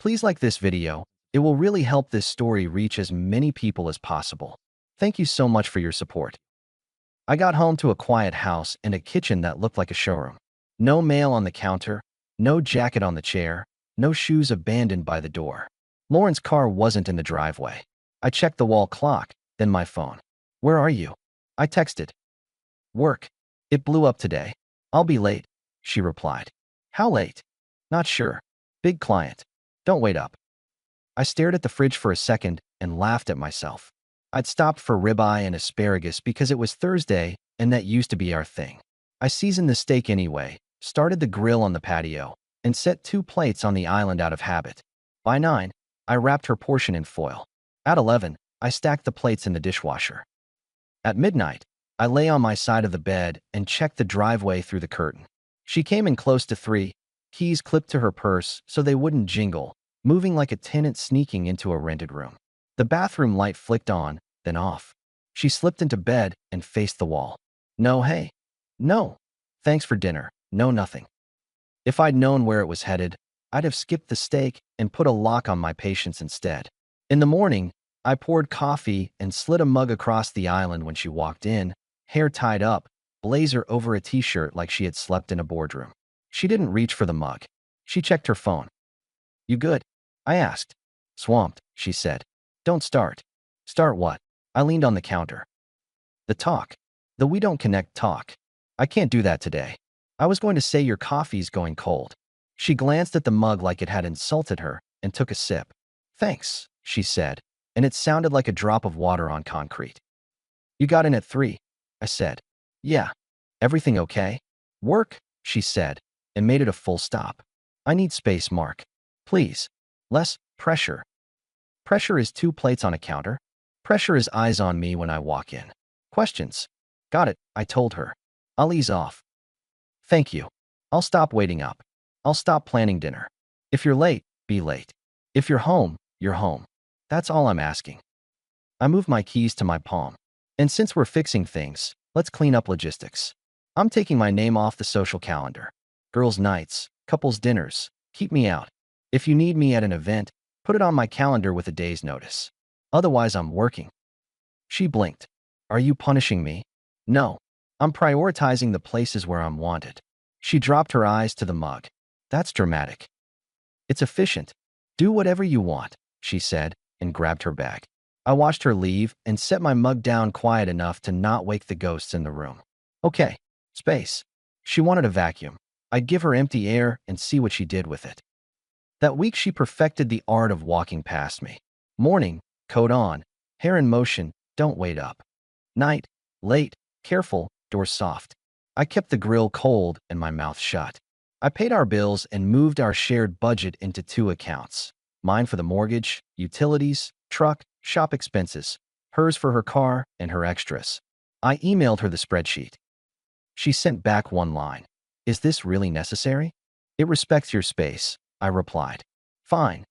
Please like this video. It will really help this story reach as many people as possible. Thank you so much for your support. I got home to a quiet house and a kitchen that looked like a showroom. No mail on the counter, no jacket on the chair, no shoes abandoned by the door. Lauren's car wasn't in the driveway. I checked the wall clock, then my phone. Where are you? I texted. Work. It blew up today. I'll be late, she replied. How late? Not sure. Big client. Don't wait up. I stared at the fridge for a second and laughed at myself. I'd stopped for ribeye and asparagus because it was Thursday and that used to be our thing. I seasoned the steak anyway, started the grill on the patio, and set 2 plates on the island out of habit. By 9, I wrapped her portion in foil. At 11, I stacked the plates in the dishwasher. At midnight, I lay on my side of the bed and checked the driveway through the curtain. She came in close to 3, keys clipped to her purse so they wouldn't jingle, moving like a tenant sneaking into a rented room. The bathroom light flicked on, then off. She slipped into bed and faced the wall. No, hey. No. Thanks for dinner. No, nothing. If I'd known where it was headed, I'd have skipped the steak and put a lock on my patience instead. In the morning, I poured coffee and slid a mug across the island when she walked in, hair tied up, blazer over a t-shirt like she had slept in a boardroom. She didn't reach for the mug. She checked her phone. You good? I asked. Swamped, she said. Don't start. Start what? I leaned on the counter. The talk. The we don't connect talk. I can't do that today. I was going to say your coffee's going cold. She glanced at the mug like it had insulted her and took a sip. Thanks, she said, and it sounded like a drop of water on concrete. You got in at 3, I said. Yeah. Everything okay? Work, she said, and made it a full stop. I need space, Mark. Please. Less pressure. Pressure is 2 plates on a counter. Pressure is eyes on me when I walk in. Questions. Got it, I told her. I'll ease off. Thank you. I'll stop waiting up. I'll stop planning dinner. If you're late, be late. If you're home, you're home. That's all I'm asking. I moved my keys to my palm. And since we're fixing things, let's clean up logistics. I'm taking my name off the social calendar. Girls' nights, couples' dinners, keep me out. If you need me at an event, put it on my calendar with a day's notice. Otherwise, I'm working. She blinked. Are you punishing me? No. I'm prioritizing the places where I'm wanted. She dropped her eyes to the mug. That's dramatic. It's efficient. Do whatever you want, she said, and grabbed her bag. I watched her leave and set my mug down quiet enough to not wake the ghosts in the room. Okay. Space. She wanted a vacuum. I'd give her empty air and see what she did with it. That week she perfected the art of walking past me. Morning, coat on, hair in motion, don't wait up. Night, late, careful, door soft. I kept the grill cold and my mouth shut. I paid our bills and moved our shared budget into 2 accounts. Mine for the mortgage, utilities, truck, shop expenses. Hers for her car and her extras. I emailed her the spreadsheet. She sent back one line. Is this really necessary? It respects your space, I replied. Fine.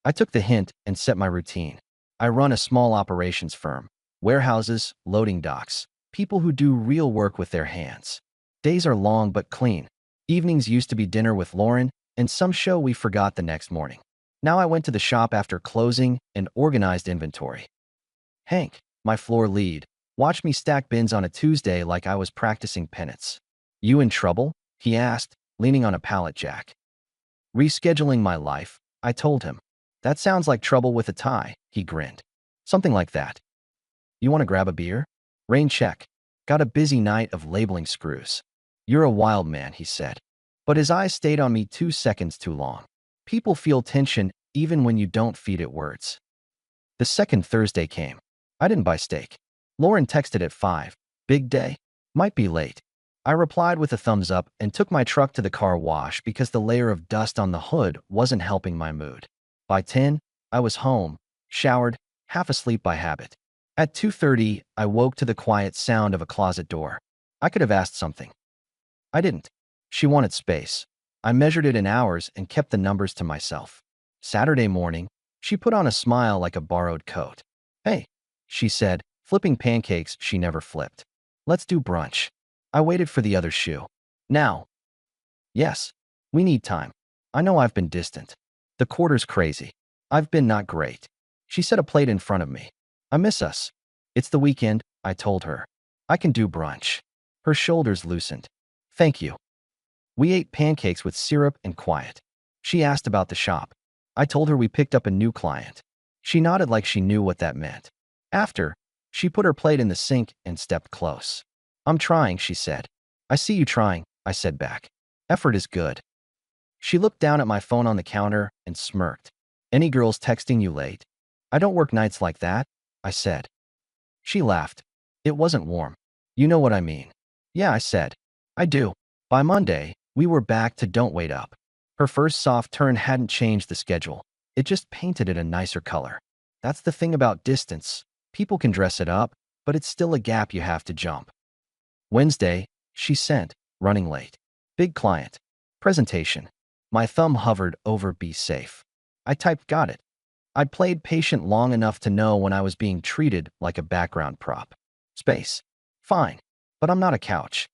I took the hint and set my routine. I run a small operations firm. Warehouses, loading docks. People who do real work with their hands. Days are long but clean. Evenings used to be dinner with Lauren and some show we forgot the next morning. Now I went to the shop after closing and organized inventory. Hank, my floor lead, watched me stack bins on a Tuesday like I was practicing penance. You in trouble? He asked, leaning on a pallet jack. Rescheduling my life, I told him. That sounds like trouble with a tie, he grinned. Something like that. You want to grab a beer? Rain check. Got a busy night of labeling screws. You're a wild man, he said. But his eyes stayed on me 2 seconds too long. People feel tension even when you don't feed it words. The second Thursday came. I didn't buy steak. Lauren texted at 5. Big day. Might be late. I replied with a thumbs up and took my truck to the car wash because the layer of dust on the hood wasn't helping my mood. By 10, I was home, showered, half asleep by habit. At 2:30, I woke to the quiet sound of a closet door. I could have asked something. I didn't. She wanted space. I measured it in hours and kept the numbers to myself. Saturday morning, she put on a smile like a borrowed coat. Hey, she said, flipping pancakes she never flipped. Let's do brunch. I waited for the other shoe. Now. Yes. We need time. I know I've been distant. The quarter's crazy. I've been not great. She set a plate in front of me. I miss us. It's the weekend, I told her. I can do brunch. Her shoulders loosened. Thank you. We ate pancakes with syrup and quiet. She asked about the shop. I told her we picked up a new client. She nodded like she knew what that meant. After, she put her plate in the sink and stepped close. I'm trying, she said. I see you trying, I said back. Effort is good. She looked down at my phone on the counter and smirked. Any girls texting you late? I don't work nights like that, I said. She laughed. It wasn't warm. You know what I mean. Yeah, I said. I do. By Monday, we were back to Don't Wait Up. Her first soft turn hadn't changed the schedule. It just painted it a nicer color. That's the thing about distance. People can dress it up, but it's still a gap you have to jump. Wednesday, she sent, running late. Big client. Presentation. My thumb hovered over be safe. I typed got it. I'd played patient long enough to know when I was being treated like a background prop. Space. Fine, but I'm not a couch.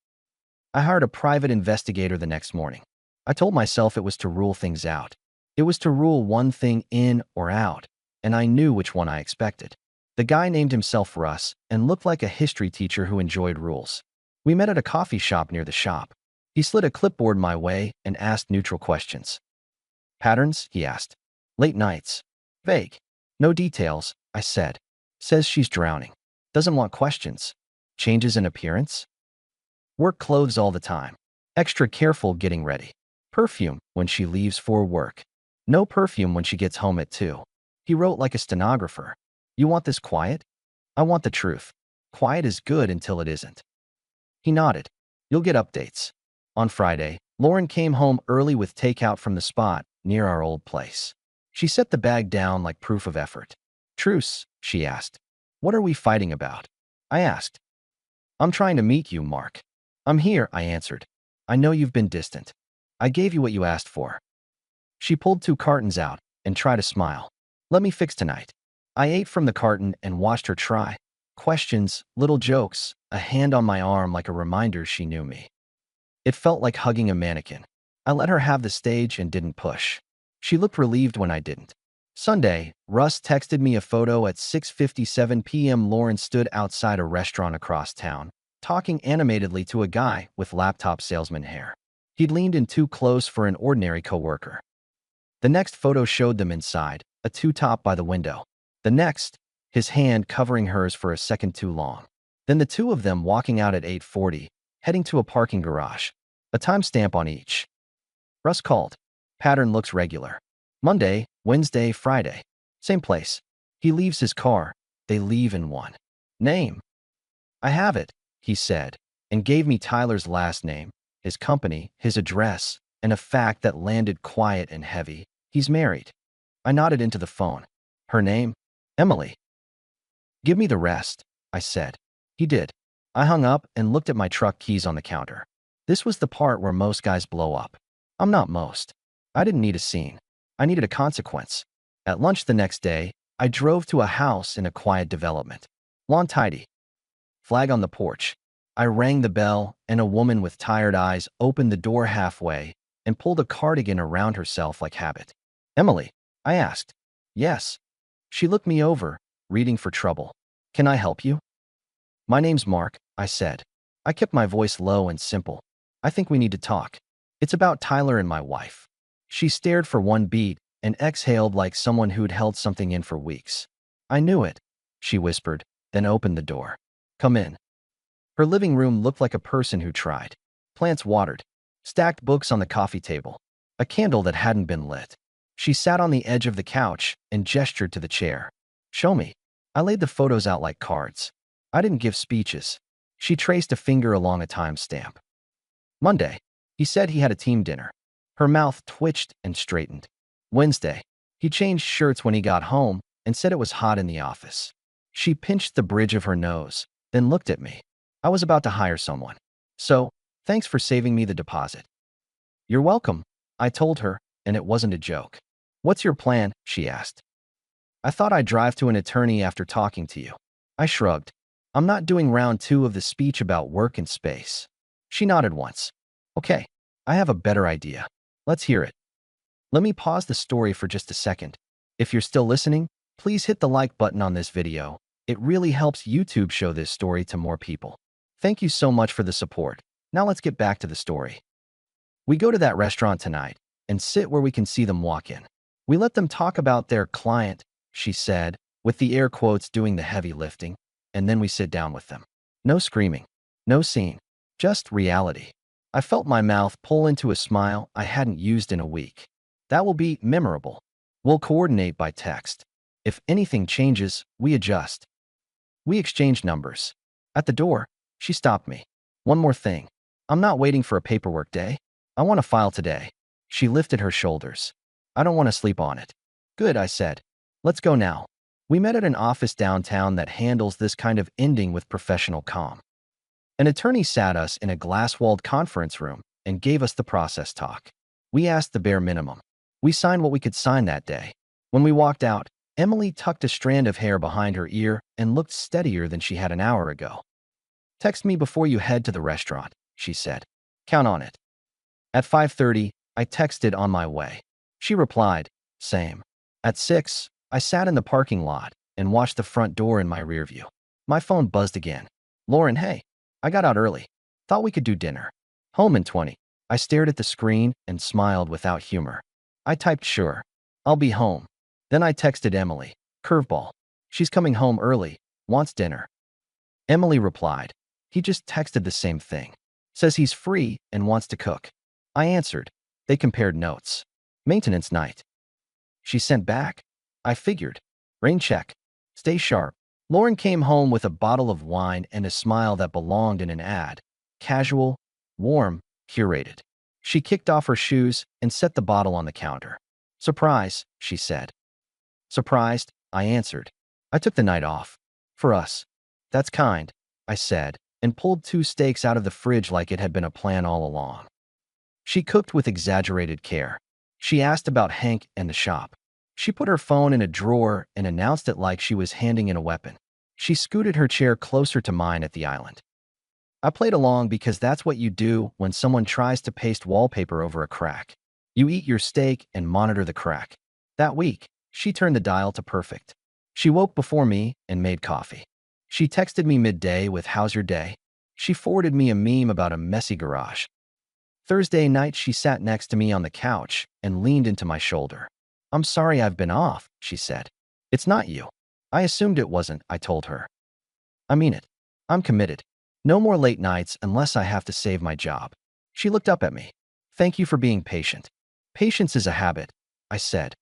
I hired a private investigator the next morning. I told myself it was to rule things out. It was to rule one thing in or out, and I knew which one I expected. The guy named himself Russ and looked like a history teacher who enjoyed rules. We met at a coffee shop near the shop. He slid a clipboard my way and asked neutral questions. Patterns, he asked. Late nights. Vague. No details, I said. Says she's drowning. Doesn't want questions. Changes in appearance? Work clothes all the time. Extra careful getting ready. Perfume when she leaves for work. No perfume when she gets home at 2. He wrote like a stenographer. You want this quiet? I want the truth. Quiet is good until it isn't. He nodded. You'll get updates. On Friday, Lauren came home early with takeout from the spot near our old place. She set the bag down like proof of effort. Truce, she asked. What are we fighting about? I asked. I'm trying to meet you, Mark. I'm here, I answered. I know you've been distant. I gave you what you asked for. She pulled 2 cartons out and tried to smile. Let me fix tonight. I ate from the carton and watched her try. Questions, little jokes, a hand on my arm like a reminder she knew me. It felt like hugging a mannequin. I let her have the stage and didn't push. She looked relieved when I didn't. Sunday, Russ texted me a photo at 6:57 p.m. Lauren stood outside a restaurant across town, talking animatedly to a guy with laptop salesman hair. He'd leaned in too close for an ordinary coworker. The next photo showed them inside, a two-top by the window. The next, his hand covering hers for a second too long. Then the two of them walking out at 8:40, heading to a parking garage. A timestamp on each. Russ called. Pattern looks regular. Monday, Wednesday, Friday. Same place. He leaves his car. They leave in one. Name. I have it, he said, and gave me Tyler's last name, his company, his address, and a fact that landed quiet and heavy. He's married. I nodded into the phone. Her name? Emily. Give me the rest, I said. He did. I hung up and looked at my truck keys on the counter. This was the part where most guys blow up. I'm not most. I didn't need a scene. I needed a consequence. At lunch the next day, I drove to a house in a quiet development. Lawn tidy. Flag on the porch. I rang the bell, and a woman with tired eyes opened the door halfway and pulled a cardigan around herself like habit. Emily, I asked. Yes. She looked me over, reading for trouble. Can I help you? My name's Mark, I said. I kept my voice low and simple. I think we need to talk. It's about Tyler and my wife. She stared for one beat and exhaled like someone who'd held something in for weeks. I knew it, she whispered, then opened the door. Come in. Her living room looked like a person who tried. Plants watered. Stacked books on the coffee table. A candle that hadn't been lit. She sat on the edge of the couch and gestured to the chair. Show me. I laid the photos out like cards. I didn't give speeches. She traced a finger along a timestamp. Monday. He said he had a team dinner. Her mouth twitched and straightened. Wednesday. He changed shirts when he got home and said it was hot in the office. She pinched the bridge of her nose, then looked at me. I was about to hire someone. So, thanks for saving me the deposit. You're welcome, I told her, and it wasn't a joke. What's your plan? She asked. I thought I'd drive to an attorney after talking to you. I shrugged. I'm not doing round 2 of the speech about work and space. She nodded once. Okay, I have a better idea. Let's hear it. Let me pause the story for just a second. If you're still listening, please hit the like button on this video. It really helps YouTube show this story to more people. Thank you so much for the support. Now let's get back to the story. We go to that restaurant tonight and sit where we can see them walk in. We let them talk about their client, she said, with the air quotes doing the heavy lifting, and then we sit down with them. No screaming, no scene, just reality. I felt my mouth pull into a smile I hadn't used in a week. That will be memorable. We'll coordinate by text. If anything changes, we adjust. We exchanged numbers. At the door, she stopped me. One more thing. I'm not waiting for a paperwork day. I want to file today. She lifted her shoulders. I don't want to sleep on it. Good, I said. Let's go now. We met at an office downtown that handles this kind of ending with professional calm. An attorney sat us in a glass-walled conference room and gave us the process talk. We asked the bare minimum. We signed what we could sign that day. When we walked out, Emily tucked a strand of hair behind her ear and looked steadier than she had an hour ago. Text me before you head to the restaurant, she said. Count on it. At 5:30, I texted on my way. She replied, same. At 6, I sat in the parking lot and watched the front door in my rearview. My phone buzzed again. Lauren, hey. I got out early. Thought we could do dinner. Home in 20. I stared at the screen and smiled without humor. I typed sure. I'll be home. Then I texted Emily. Curveball. She's coming home early. Wants dinner. Emily replied. He just texted the same thing. Says he's free and wants to cook. I answered. They compared notes. Maintenance night. She sent back. I figured. Rain check. Stay sharp. Lauren came home with a bottle of wine and a smile that belonged in an ad. Casual, warm, curated. She kicked off her shoes and set the bottle on the counter. Surprise, she said. Surprised, I answered. I took the night off. For us. That's kind, I said, and pulled 2 steaks out of the fridge like it had been a plan all along. She cooked with exaggerated care. She asked about Hank and the shop. She put her phone in a drawer and announced it like she was handing in a weapon. She scooted her chair closer to mine at the island. I played along because that's what you do when someone tries to paste wallpaper over a crack. You eat your steak and monitor the crack. That week, she turned the dial to perfect. She woke before me and made coffee. She texted me midday with how's your day? She forwarded me a meme about a messy garage. Thursday night, she sat next to me on the couch and leaned into my shoulder. I'm sorry I've been off, she said. It's not you. I assumed it wasn't, I told her. I mean it. I'm committed. No more late nights unless I have to save my job. She looked up at me. Thank you for being patient. Patience is a habit, I said.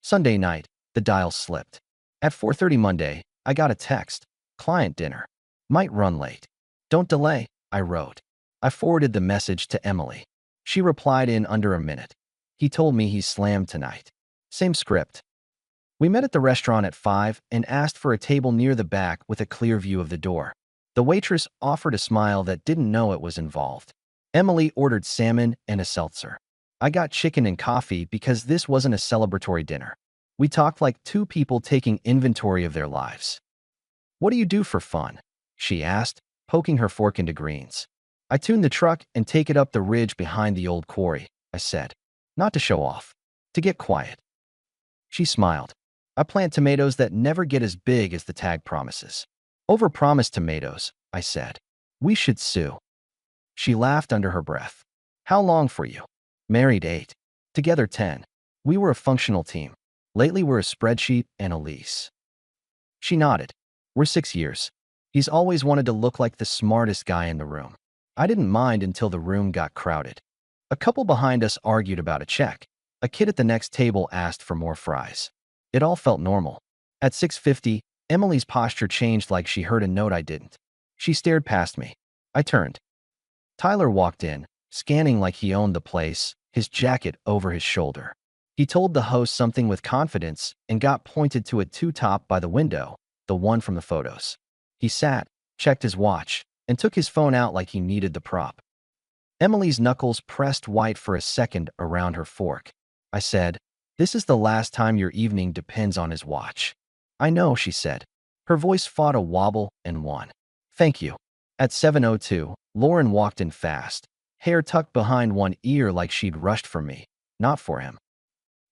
Sunday night, the dial slipped. At 4:30 Monday, I got a text. Client dinner. Might run late. Don't delay, I wrote. I forwarded the message to Emily. She replied in under a minute. He told me he's slammed tonight. Same script. We met at the restaurant at 5 and asked for a table near the back with a clear view of the door. The waitress offered a smile that didn't know it was involved. Emily ordered salmon and a seltzer. I got chicken and coffee because this wasn't a celebratory dinner. We talked like 2 people taking inventory of their lives. What do you do for fun? She asked, poking her fork into greens. I tune the truck and take it up the ridge behind the old quarry, I said. Not to show off. To get quiet. She smiled. I plant tomatoes that never get as big as the tag promises. Overpromised tomatoes, I said. We should sue. She laughed under her breath. How long for you? Married 8. Together 10. We were a functional team. Lately we're a spreadsheet and a lease. She nodded. We're 6 years. He's always wanted to look like the smartest guy in the room. I didn't mind until the room got crowded. A couple behind us argued about a check. A kid at the next table asked for more fries. It all felt normal. At 6:50, Emily's posture changed like she heard a note I didn't. She stared past me. I turned. Tyler walked in, scanning like he owned the place, his jacket over his shoulder. He told the host something with confidence and got pointed to a two-top by the window, the one from the photos. He sat, checked his watch, and took his phone out like he needed the prop. Emily's knuckles pressed white for a second around her fork. I said, this is the last time your evening depends on his watch. I know, she said. Her voice fought a wobble and won. Thank you. At 7:02, Lauren walked in fast, hair tucked behind one ear like she'd rushed for me, not for him.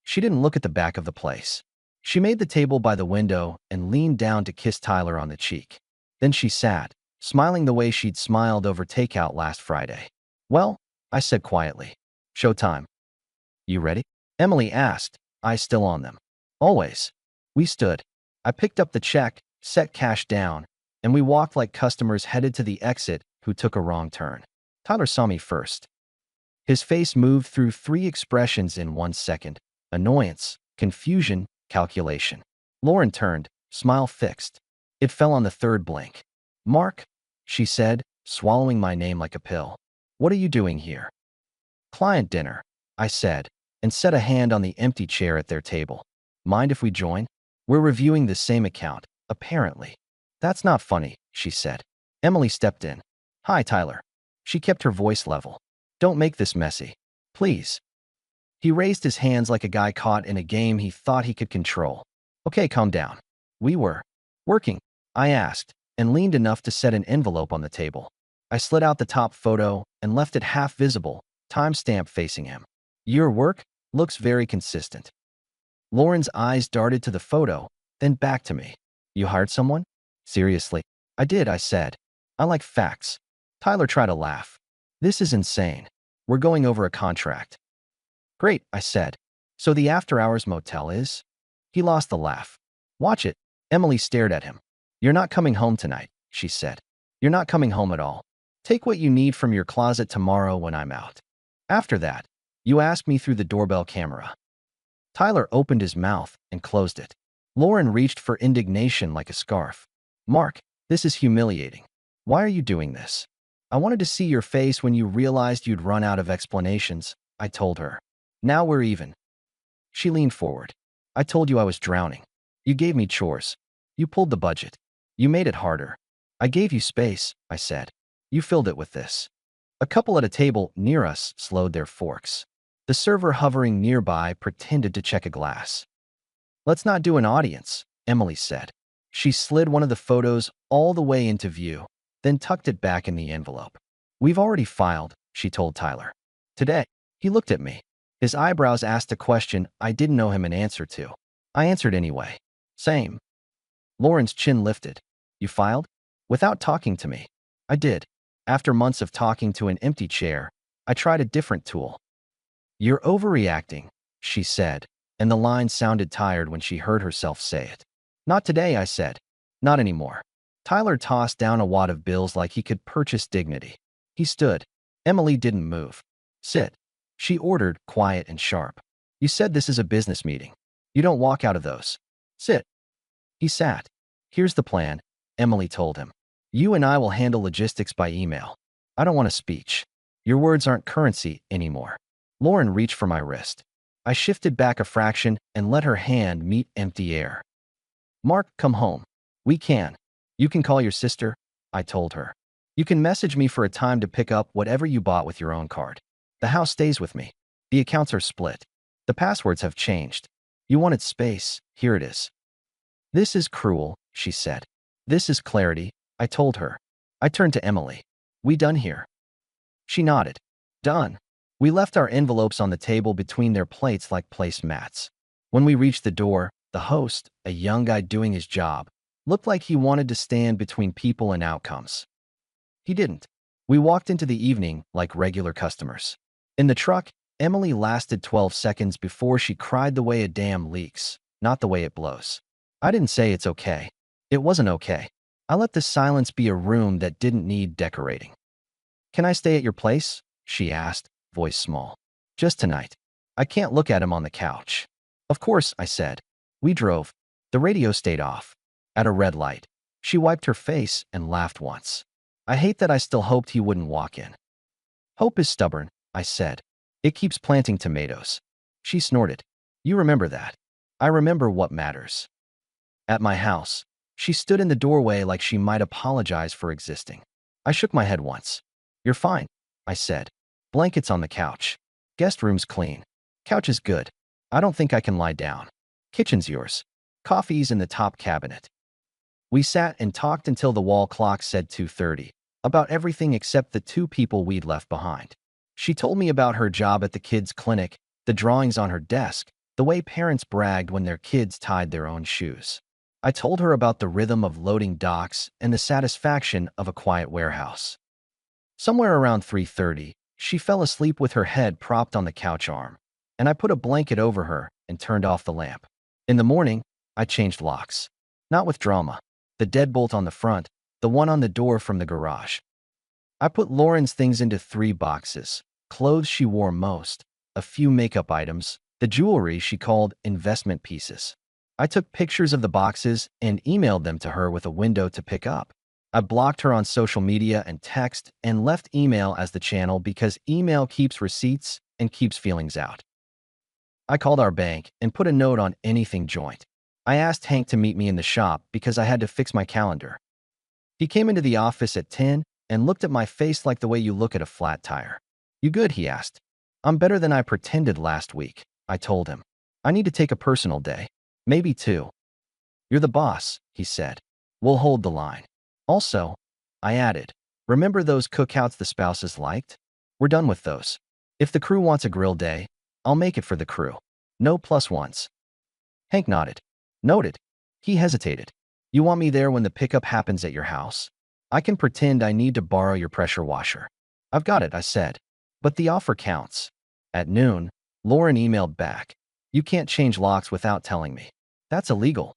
She didn't look at the back of the place. She made the table by the window and leaned down to kiss Tyler on the cheek. Then she sat, smiling the way she'd smiled over takeout last Friday. "Well," I said quietly. "Showtime. You ready?" Emily asked, eyes still on them. "Always." We stood. I picked up the check, set cash down, and we walked like customers headed to the exit who took a wrong turn. Tyler saw me first. His face moved through three expressions in 1 second: annoyance, confusion, calculation. Lauren turned, smile fixed. It fell on the third blink. "Mark," she said, swallowing my name like a pill. "What are you doing here?" "Client dinner," I said, and set a hand on the empty chair at their table. "Mind if we join? We're reviewing the same account, apparently." "That's not funny," she said. Emily stepped in. "Hi, Tyler." She kept her voice level. "Don't make this messy. Please." He raised his hands like a guy caught in a game he thought he could control. "Okay, calm down." "We were working," I asked, and leaned enough to set an envelope on the table. I slid out the top photo and left it half visible, timestamp facing him. "Your work looks very consistent." Lauren's eyes darted to the photo, then back to me. "You hired someone?" "Seriously?" "I did," I said. "I like facts." Tyler tried to laugh. "This is insane. We're going over a contract." "Great," I said. "So the after-hours motel is?" He lost the laugh. "Watch it." Emily stared at him. "You're not coming home tonight," she said. "You're not coming home at all. Take what you need from your closet tomorrow when I'm out. After that, you ask me through the doorbell camera." Tyler opened his mouth and closed it. Lauren reached for indignation like a scarf. "Mark, this is humiliating. Why are you doing this?" "I wanted to see your face when you realized you'd run out of explanations," I told her. "Now we're even." She leaned forward. "I told you I was drowning. You gave me chores. You pulled the budget. You made it harder. I gave you space," I said. "You filled it with this." A couple at a table near us slowed their forks. The server hovering nearby pretended to check a glass. "Let's not do an audience," Emily said. She slid one of the photos all the way into view, then tucked it back in the envelope. "We've already filed," she told Tyler. "Today." He looked at me. His eyebrows asked a question I didn't know him an answer to. I answered anyway. "Same." Lauren's chin lifted. "You filed?" "Without talking to me." "I did. After months of talking to an empty chair, I tried a different tool." "You're overreacting," she said, and the line sounded tired when she heard herself say it. "Not today," I said. "Not anymore." Tyler tossed down a wad of bills like he could purchase dignity. He stood. Emily didn't move. "Sit," she ordered, quiet and sharp. "You said this is a business meeting. You don't walk out of those. Sit." He sat. "Here's the plan," Emily told him. "You and I will handle logistics by email. I don't want a speech. Your words aren't currency anymore." Lauren reached for my wrist. I shifted back a fraction and let her hand meet empty air. "Mark, come home. We can. You can call your sister," I told her. "You can message me for a time to pick up whatever you bought with your own card. The house stays with me. The accounts are split. The passwords have changed. You wanted space. Here it is." "This is cruel," she said. "This is clarity," I told her. I turned to Emily. "We done here?" She nodded. "Done." We left our envelopes on the table between their plates like placemats. When we reached the door, the host, a young guy doing his job, looked like he wanted to stand between people and outcomes. He didn't. We walked into the evening like regular customers. In the truck, Emily lasted 12 seconds before she cried the way a dam leaks, not the way it blows. I didn't say it's okay. It wasn't okay. I let the silence be a room that didn't need decorating. "Can I stay at your place?" she asked, voice small. "Just tonight. I can't look at him on the couch." "Of course," I said. We drove. The radio stayed off. At a red light, she wiped her face and laughed once. "I hate that I still hoped he wouldn't walk in." "Hope is stubborn," I said. "It keeps planting tomatoes." She snorted. "You remember that." "I remember what matters." At my house, she stood in the doorway like she might apologize for existing. I shook my head once. "You're fine," I said. "Blankets on the couch. Guest room's clean. Couch is good. I don't think I can lie down. Kitchen's yours. Coffee's in the top cabinet." We sat and talked until the wall clock said 2:30, about everything except the two people we'd left behind. She told me about her job at the kids' clinic, the drawings on her desk, the way parents bragged when their kids tied their own shoes. I told her about the rhythm of loading docks and the satisfaction of a quiet warehouse. Somewhere around 3:30, she fell asleep with her head propped on the couch arm, and I put a blanket over her and turned off the lamp. In the morning, I changed locks. Not with drama. The deadbolt on the front, the one on the door from the garage. I put Lauren's things into 3 boxes: clothes she wore most, a few makeup items, the jewelry she called investment pieces. I took pictures of the boxes and emailed them to her with a window to pick up. I blocked her on social media and text and left email as the channel because email keeps receipts and keeps feelings out. I called our bank and put a note on anything joint. I asked Hank to meet me in the shop because I had to fix my calendar. He came into the office at 10 and looked at my face like the way you look at a flat tire. "You good?" he asked. "I'm better than I pretended last week," I told him. "I need to take a personal day. Maybe 2. "You're the boss," he said. "We'll hold the line." "Also," I added, "remember those cookouts the spouses liked? We're done with those. If the crew wants a grill day, I'll make it for the crew. No plus ones." Hank nodded. "Noted." He hesitated. "You want me there when the pickup happens at your house? I can pretend I need to borrow your pressure washer." "I've got it," I said. "But the offer counts." At noon, Lauren emailed back. "You can't change locks without telling me. That's illegal."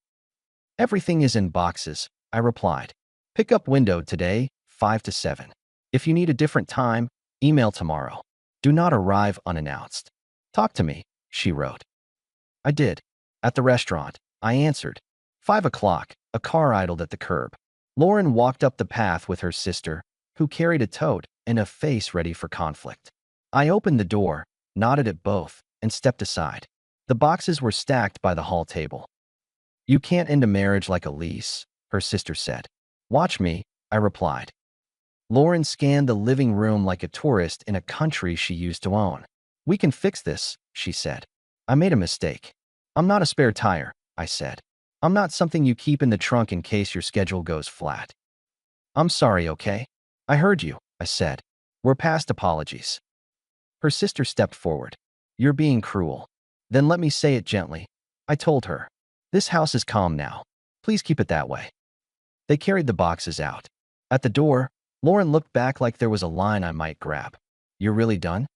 "Everything is in boxes," I replied. "Pickup window today, 5 to 7. If you need a different time, email tomorrow. Do not arrive unannounced." "Talk to me," she wrote. I did. At the restaurant, I answered. 5 o'clock, a car idled at the curb. Lauren walked up the path with her sister, who carried a tote and a face ready for conflict. I opened the door, nodded at both, and stepped aside. The boxes were stacked by the hall table. "You can't end a marriage like a lease," her sister said. "Watch me," I replied. Lauren scanned the living room like a tourist in a country she used to own. "We can fix this," she said. "I made a mistake. I'm not a spare tire," I said. "I'm not something you keep in the trunk in case your schedule goes flat." "I'm sorry, okay? I heard you," I said. "We're past apologies." Her sister stepped forward. "You're being cruel." "Then let me say it gently," I told her. "This house is calm now. Please keep it that way." They carried the boxes out. At the door, Lauren looked back like there was a line I might grab. "You're really done?"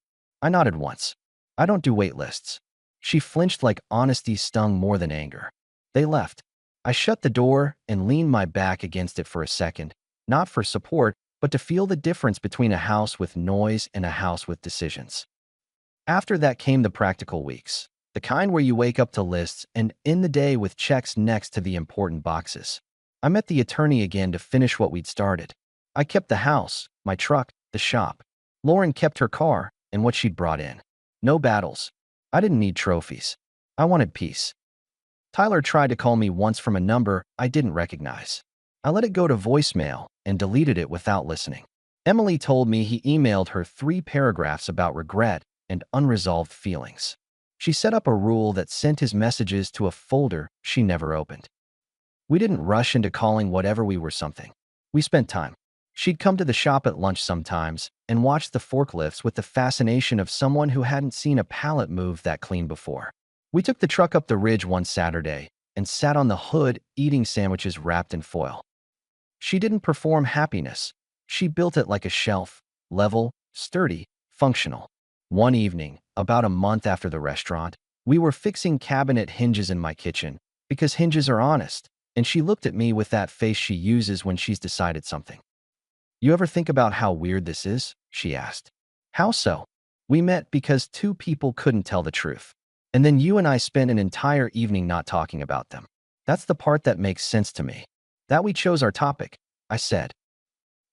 I nodded once. "I don't do wait lists." She flinched like honesty stung more than anger. They left. I shut the door and leaned my back against it for a second, not for support, but to feel the difference between a house with noise and a house with decisions. After that came the practical weeks, the kind where you wake up to lists and end the day with checks next to the important boxes. I met the attorney again to finish what we'd started. I kept the house, my truck, the shop. Lauren kept her car and what she'd brought in. No battles. I didn't need trophies. I wanted peace. Tyler tried to call me once from a number I didn't recognize. I let it go to voicemail and deleted it without listening. Emily told me he emailed her 3 paragraphs about regret and unresolved feelings. She set up a rule that sent his messages to a folder she never opened. We didn't rush into calling whatever we were something. We spent time. She'd come to the shop at lunch sometimes and watch the forklifts with the fascination of someone who hadn't seen a pallet move that clean before. We took the truck up the ridge one Saturday and sat on the hood eating sandwiches wrapped in foil. She didn't perform happiness. She built it like a shelf, level, sturdy, functional. One evening, about a month after the restaurant, we were fixing cabinet hinges in my kitchen because hinges are honest, and she looked at me with that face she uses when she's decided something. "You ever think about how weird this is?" she asked. "How so?" "We met because 2 people couldn't tell the truth. And then you and I spent an entire evening not talking about them. That's the part that makes sense to me. That we chose our topic," I said.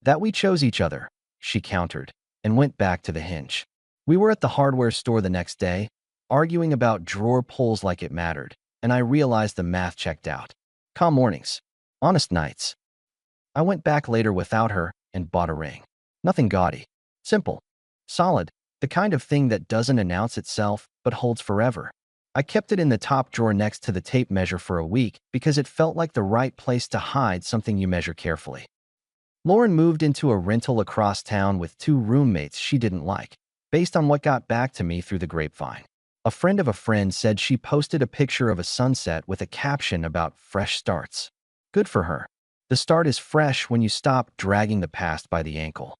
"That we chose each other," she countered, and went back to the hinge. We were at the hardware store the next day, arguing about drawer pulls like it mattered, and I realized the math checked out. Calm mornings. Honest nights. I went back later without her and bought a ring. Nothing gaudy. Simple. Solid. The kind of thing that doesn't announce itself, but holds forever. I kept it in the top drawer next to the tape measure for a week because it felt like the right place to hide something you measure carefully. Lauren moved into a rental across town with 2 roommates she didn't like, based on what got back to me through the grapevine. A friend of a friend said she posted a picture of a sunset with a caption about fresh starts. Good for her. The start is fresh when you stop dragging the past by the ankle.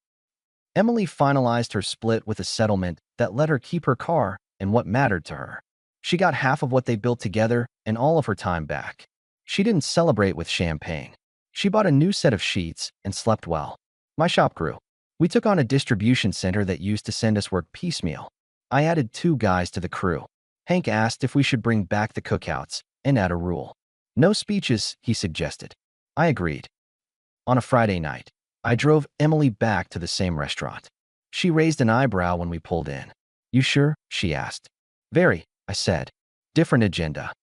Emily finalized her split with a settlement that let her keep her car and what mattered to her. She got half of what they built together and all of her time back. She didn't celebrate with champagne. She bought a new set of sheets and slept well. My shop grew. We took on a distribution center that used to send us work piecemeal. I added 2 guys to the crew. Hank asked if we should bring back the cookouts and add a rule. No speeches, he suggested. I agreed. On a Friday night, I drove Emily back to the same restaurant. She raised an eyebrow when we pulled in. You sure? She asked. Very, I said. Different agenda.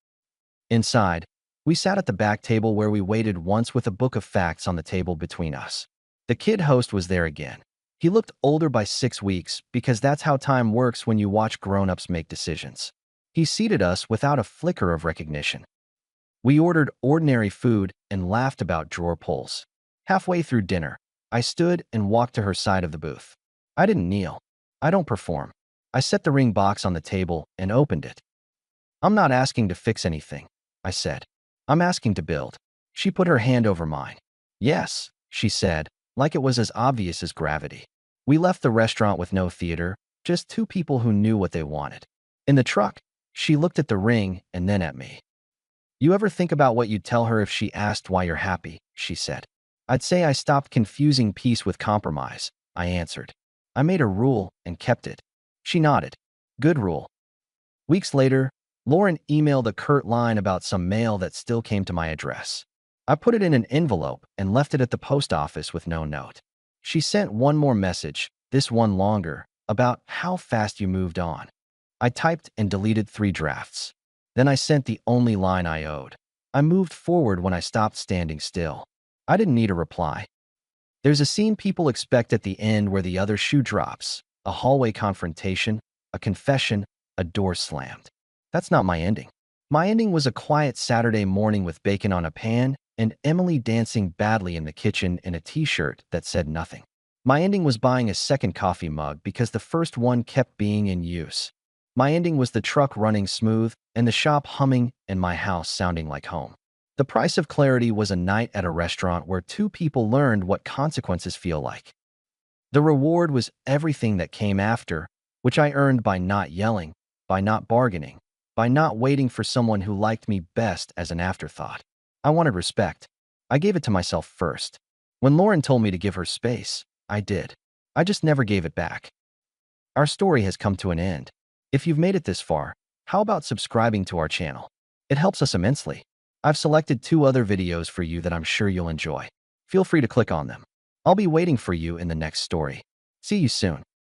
Inside, we sat at the back table where we waited once with a book of facts on the table between us. The kid host was there again. He looked older by 6 weeks because that's how time works when you watch grown-ups make decisions. He seated us without a flicker of recognition. We ordered ordinary food and laughed about drawer pulls. Halfway through dinner, I stood and walked to her side of the booth. I didn't kneel. I don't perform. I set the ring box on the table and opened it. I'm not asking to fix anything, I said. I'm asking to build. She put her hand over mine. Yes, she said, like it was as obvious as gravity. We left the restaurant with no theater, just 2 people who knew what they wanted. In the truck, she looked at the ring and then at me. You ever think about what you'd tell her if she asked why you're happy? She said. I'd say I stopped confusing peace with compromise, I answered. I made a rule and kept it. She nodded. Good rule. Weeks later, Lauren emailed a curt line about some mail that still came to my address. I put it in an envelope and left it at the post office with no note. She sent one more message, this one longer, about how fast you moved on. I typed and deleted 3 drafts. Then I sent the only line I owed. I moved forward when I stopped standing still. I didn't need a reply. There's a scene people expect at the end where the other shoe drops, a hallway confrontation, a confession, a door slammed. That's not my ending. My ending was a quiet Saturday morning with bacon on a pan and Emily dancing badly in the kitchen in a t-shirt that said nothing. My ending was buying a second coffee mug because the first one kept being in use. My ending was the truck running smooth and the shop humming and my house sounding like home. The price of clarity was a night at a restaurant where 2 people learned what consequences feel like. The reward was everything that came after, which I earned by not yelling, by not bargaining, by not waiting for someone who liked me best as an afterthought. I wanted respect. I gave it to myself first. When Lauren told me to give her space, I did. I just never gave it back. Our story has come to an end. If you've made it this far, how about subscribing to our channel? It helps us immensely. I've selected 2 other videos for you that I'm sure you'll enjoy. Feel free to click on them. I'll be waiting for you in the next story. See you soon.